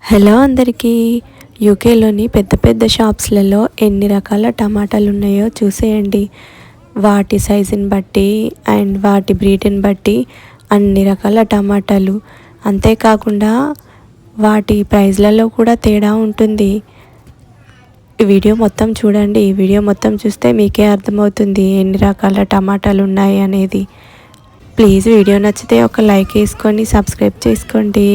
Hello అందరికీ. యూకేలోని పెద్ద పెద్ద షాప్స్లలో ఎన్ని రకాల టమాటాలు ఉన్నాయో చూసేయండి. వాటి సైజుని బట్టి అండ్ వాటి బ్రీడ్ని బట్టి అన్ని రకాల టమాటాలు, అంతేకాకుండా వాటి ప్రైజ్లలో కూడా తేడా ఉంటుంది. ఈ వీడియో మొత్తం చూడండి. ఈ వీడియో మొత్తం చూస్తే మీకే అర్థమవుతుంది ఎన్ని రకాల టమాటాలు ఉన్నాయి అనేది. ప్లీజ్ వీడియో నచ్చితే ఒక లైక్ వేసుకొని సబ్స్క్రైబ్ చేసుకోండి.